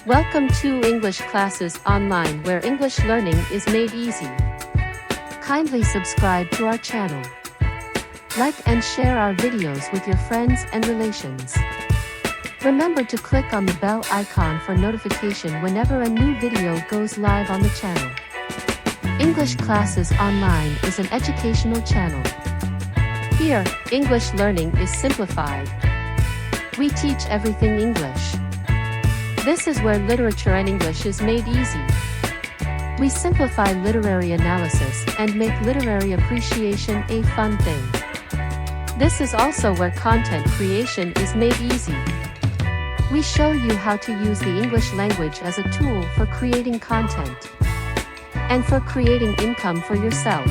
Welcome to English Classes Online, where English learning is made easy. Kindly subscribe to our channel. Like and share our videos with your friends and relations. Remember to click on the bell icon for notification whenever a new video goes live on the channel. English Classes Online is an educational channel. Here, English learning is simplified. We teach everything English. This is where literature and English is made easy. We simplify literary analysis and make literary appreciation a fun thing. This is also where content creation is made easy. We show you how to use the English language as a tool for creating content and for creating income for yourself.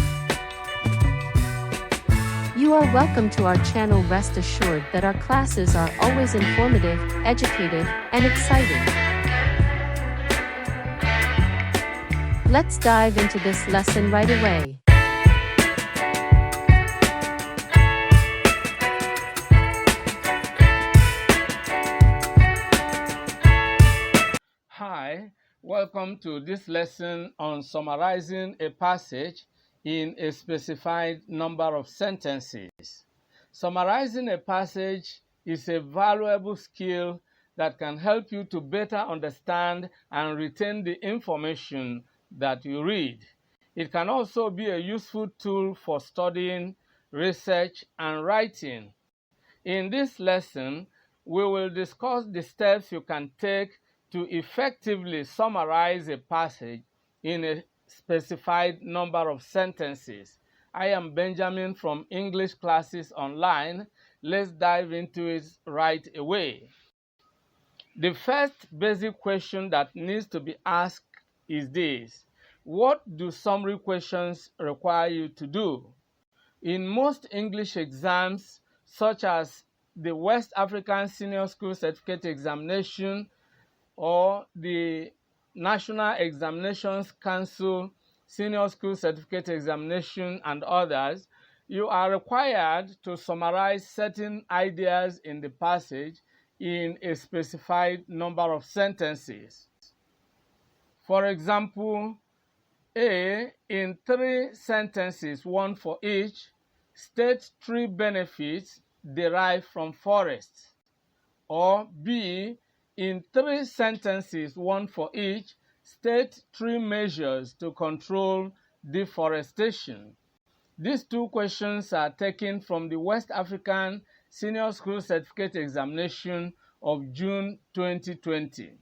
You are welcome to our channel. Rest assured that our classes are always informative, educative, and exciting. Let's dive into this lesson right away. Hi, welcome to this lesson on summarizing a passage in a specified number of sentences. Summarizing a passage is a valuable skill that can help you to better understand and retain the information that you read. It can also be a useful tool for studying, research, and writing. In this lesson, we will discuss the steps you can take to effectively summarize a passage in a specified number of sentences. I am Benjamin from English Classes Online. Let's dive into it right away. The first basic question that needs to be asked is this: what do summary questions require you to do? In most English exams, such as the West African Senior School Certificate Examination or the National Examinations Council Senior School Certificate Examination and others, you are required to summarize certain ideas in the passage in a specified number of sentences. For example, A, in 3 sentences, one for each, state 3 benefits derived from forests. Or B, in 3 sentences, one for each, state 3 measures to control deforestation. These 2 questions are taken from the West African Senior School Certificate Examination of June 2020.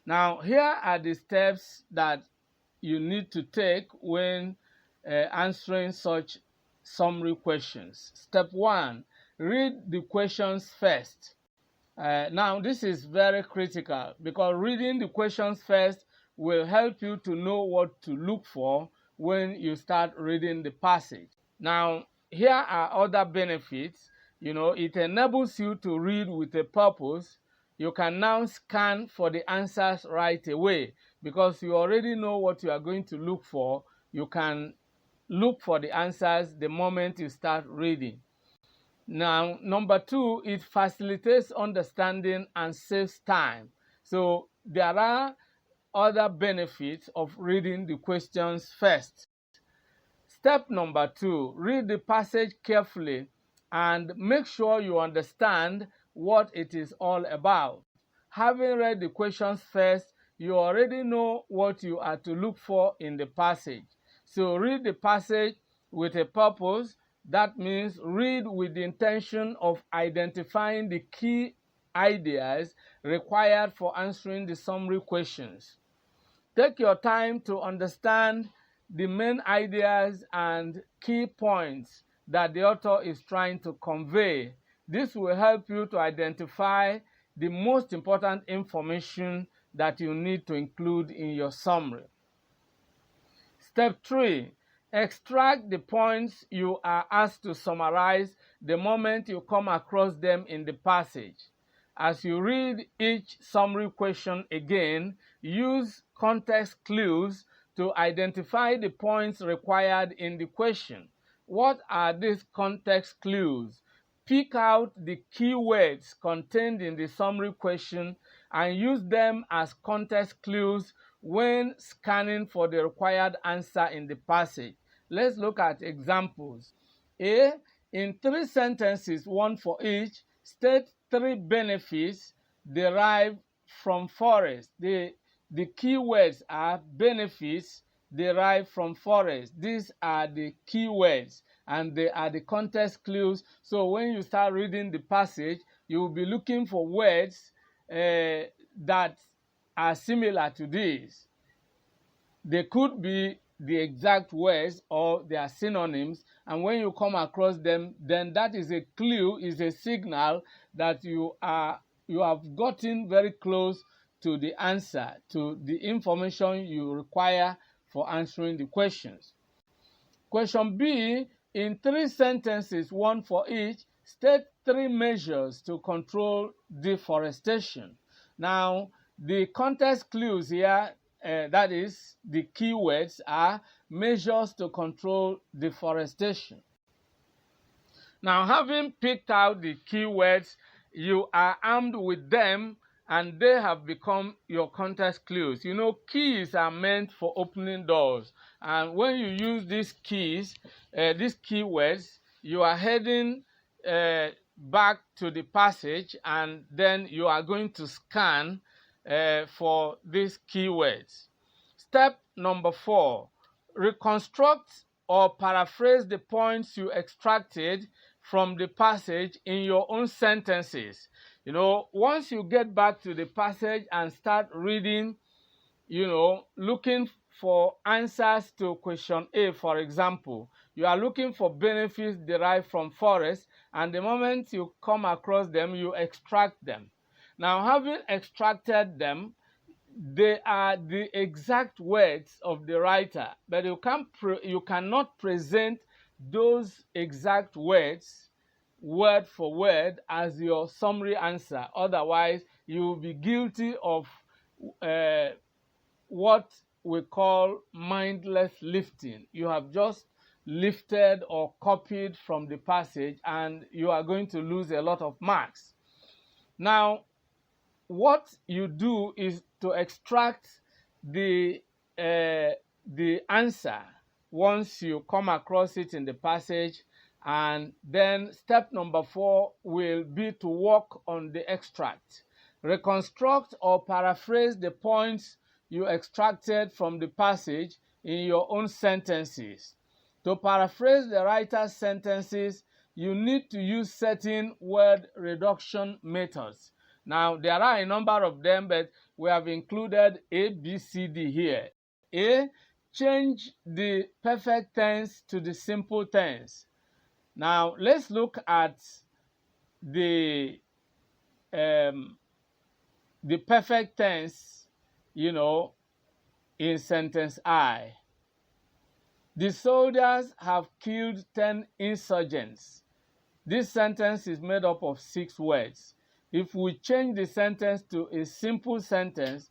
Now, here are the steps that you need to take when answering such summary questions. Step 1, read the questions first. Now, this is very critical because reading the questions first will help you to know what to look for when you start reading the passage. Now, here are other benefits. It enables you to read with a purpose. You can now scan for the answers right away because you already know what you are going to look for. You can look for the answers the moment you start reading. Now, number 2, it facilitates understanding and saves time. So there are other benefits of reading the questions first. Step number 2, read the passage carefully and make sure you understand what it is all about. Having read the questions first, you already know what you are to look for in the passage. So read the passage with a purpose. That means read with the intention of identifying the key ideas required for answering the summary questions. Take your time to understand the main ideas and key points that the author is trying to convey. This will help you to identify the most important information that you need to include in your summary. Step 3, extract the points you are asked to summarize the moment you come across them in the passage. As you read each summary question again, use context clues to identify the points required in the question. What are these context clues? pick out the keywords contained in the summary question and use them as context clues when scanning for the required answer in the passage. Let's look at examples. A. In 3 sentences, one for each, state 3 benefits derived from forest. The keywords are benefits derived from forest. These are the keywords and they are the context clues. So when you start reading the passage, you will be looking for words that are similar to these. They could be the exact words or they are synonyms, and when you come across them, then that is a clue, is a signal that you have gotten very close to the answer, to the information you require for answering the questions. Question B, in 3 sentences, one for each, state 3 measures to control deforestation. Now, the context clues here, that is, the keywords, are measures to control deforestation. Now, having picked out the keywords, you are armed with them and they have become your context clues. You know, keys are meant for opening doors, and when you use these keys, these keywords, you are heading back to the passage and then you are going to scan for these keywords. Step number 4, reconstruct or paraphrase the points you extracted from the passage in your own sentences. You know, once you get back to the passage and start reading, you know, looking for answers to question A, for example, you are looking for benefits derived from forest, and the moment you come across them, you extract them. Now, having extracted them, they are the exact words of the writer, but you cannot present those exact words word for word as your summary answer. Otherwise, you will be guilty of what we call mindless lifting. You have just lifted or copied from the passage and you are going to lose a lot of marks. Now, what you do is to extract the answer once you come across it in the passage, and then step number 4 will be to work on the extract. Reconstruct or paraphrase the points you extracted from the passage in your own sentences. To paraphrase the writer's sentences, you need to use certain word reduction methods. Now, there are a number of them, but we have included A, B, C, D here. A, change the perfect tense to the simple tense. Now, let's look at the perfect tense, you know, in sentence I. The soldiers have killed 10 insurgents. This sentence is made up of 6 words. If we change the sentence to a simple sentence,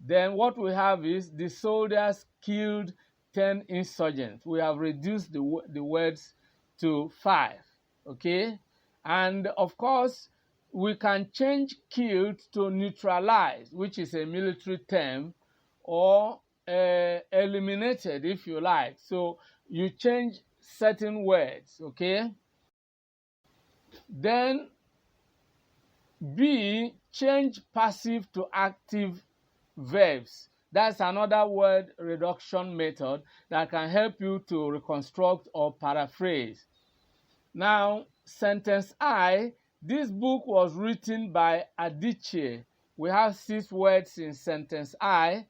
then what we have is the soldiers killed 10 insurgents. We have reduced the words to 5, okay? And of course, we can change killed to neutralize, which is a military term, or eliminated, if you like. So you change certain words, okay? Then B, change passive to active verbs. That's another word reduction method that can help you to reconstruct or paraphrase. Now, sentence I, this book was written by Adichie. We have 6 words in sentence I.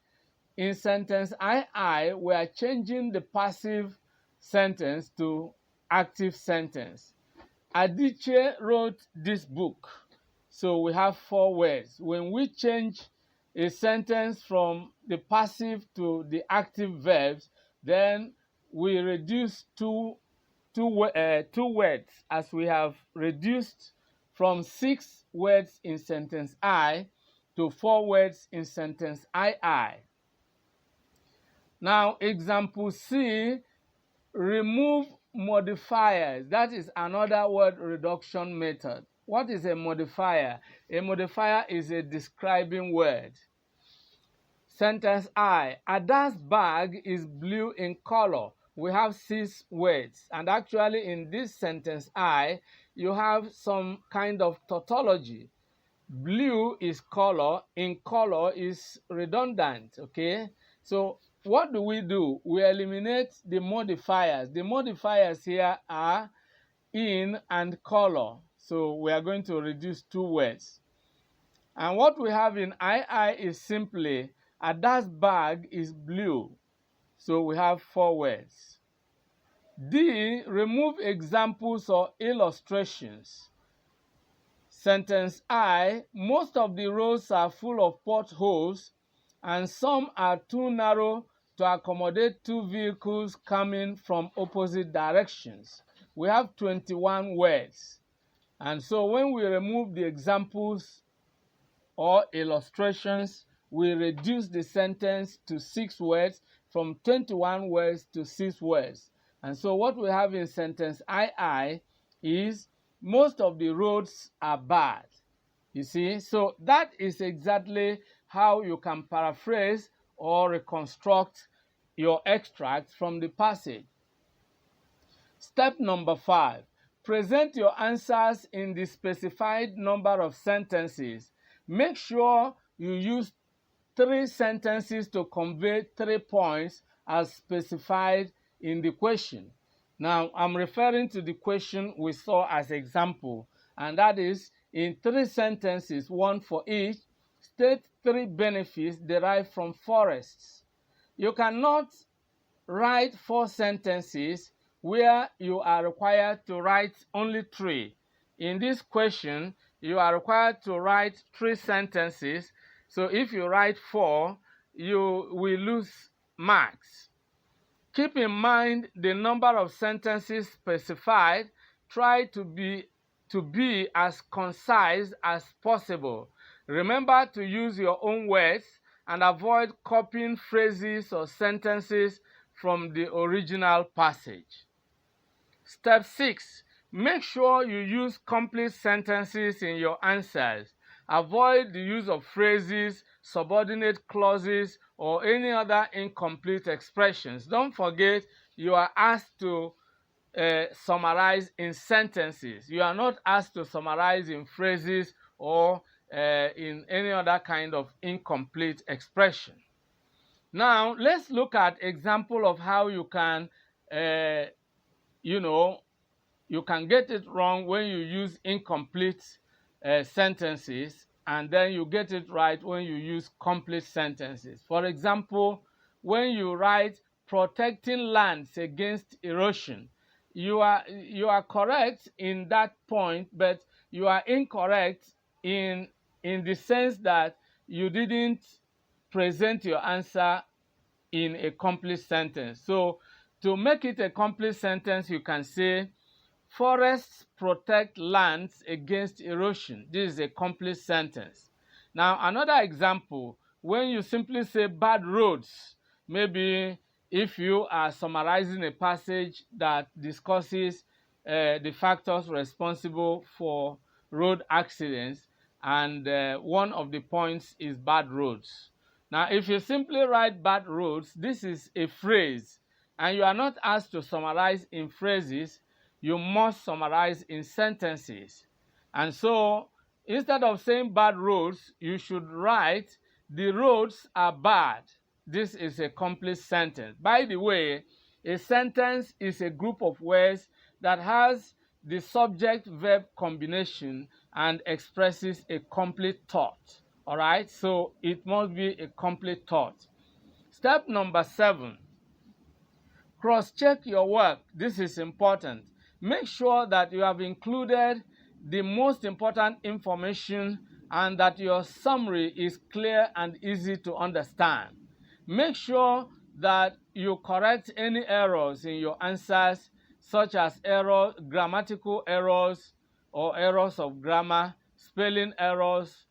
In sentence I, we are changing the passive sentence to active sentence. Adichie wrote this book. So we have 4 words. When we change a sentence from the passive to the active verbs, then we reduce two words, as we have reduced from 6 words in sentence I to 4 words in sentence II. Now, example C, remove modifiers. That is another word reduction method. What is a modifier? A modifier is a describing word. Sentence I, Ada's bag is blue in color. We have 6 words, and actually in this sentence I, you have some kind of tautology. Blue is color, in color is redundant, okay? So what do? We eliminate the modifiers. The modifiers here are in and color. So we are going to reduce 2 words. And what we have in II is simply Ada's bag is blue. So we have 4 words. D, remove examples or illustrations. Sentence I, most of the roads are full of potholes and some are too narrow to accommodate 2 vehicles coming from opposite directions. We have 21 words. And so when we remove the examples or illustrations, we reduce the sentence to 6 words, from 21 words to 6 words. And so what we have in sentence II is most of the roads are bad. You see, so that is exactly how you can paraphrase or reconstruct your extract from the passage. Step number 5. Present your answers in the specified number of sentences. Make sure you use 3 sentences to convey 3 points as specified in the question. Now, I'm referring to the question we saw as example, and that is in 3 sentences, 1 for each, state 3 benefits derived from forests. You cannot write 4 sentences where you are required to write only 3. In this question, you are required to write 3 sentences. So if you write 4, you will lose marks. Keep in mind the number of sentences specified. Try to be as concise as possible. Remember to use your own words and avoid copying phrases or sentences from the original passage. Step 6. Make sure you use complete sentences in your answers. Avoid the use of phrases, subordinate clauses, or any other incomplete expressions. Don't forget, you are asked to summarize in sentences. You are not asked to summarize in phrases or in any other kind of incomplete expression. Now, let's look at example of how you can, you can get it wrong when you use incomplete sentences, and then you get it right when you use complete sentences. For example, when you write protecting lands against erosion, you are correct in that point, but you are incorrect in the sense that you didn't present your answer in a complete sentence. So to make it a complete sentence, you can say, forests protect lands against erosion. This is a complete sentence. Now, another example, when you simply say bad roads, maybe if you are summarizing a passage that discusses the factors responsible for road accidents, and one of the points is bad roads. Now, if you simply write bad roads, this is a phrase, and you are not asked to summarize in phrases. You must summarize in sentences. And so, instead of saying bad roads, you should write, the roads are bad. This is a complete sentence. By the way, a sentence is a group of words that has the subject-verb combination and expresses a complete thought. All right? So, it must be a complete thought. Step number 7. Cross-check your work. This is important. Make sure that you have included the most important information and that your summary is clear and easy to understand. Make sure that you correct any errors in your answers, such as grammatical errors or errors of grammar, spelling errors,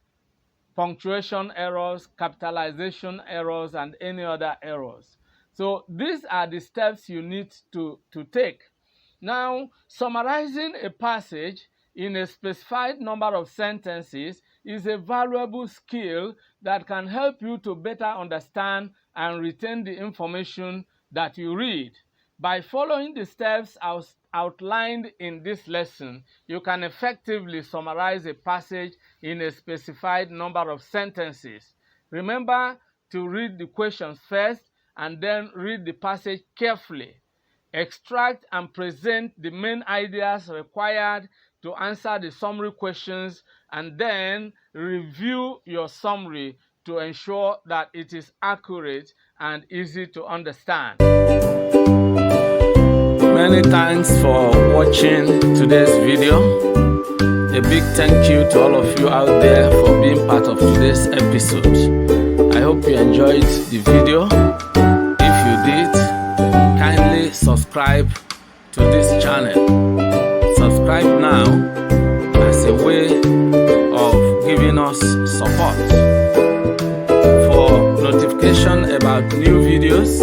punctuation errors, capitalization errors, and any other errors. So these are the steps you need to take. Now, summarizing a passage in a specified number of sentences is a valuable skill that can help you to better understand and retain the information that you read. By following the steps outlined in this lesson, you can effectively summarize a passage in a specified number of sentences. Remember to read the questions first and then read the passage carefully. Extract and present the main ideas required to answer the summary questions, and then review your summary to ensure that it is accurate and easy to understand. Many thanks for watching today's video. A big thank you to all of you out there for being part of today's episode. I hope you enjoyed the video. If you did, kindly subscribe to this channel. Subscribe now as a way of giving us support. For notification about new videos,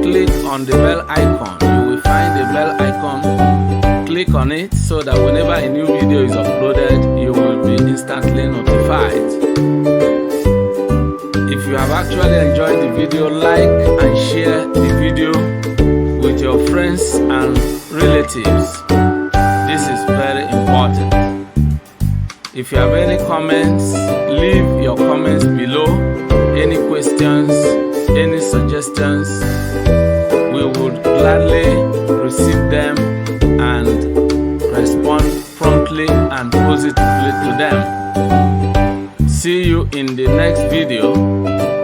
click on the bell icon. You will find the bell icon. Click on it so that whenever a new video is uploaded, you will be instantly notified. If you have actually enjoyed the video, like and share the video with your friends and relatives. This is very important. If you have any comments, leave your comments below. Any questions, any suggestions, we would gladly receive them and respond promptly and positively to them. See you in the next video.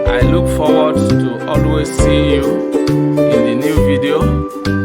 I look forward to always seeing you in the new video.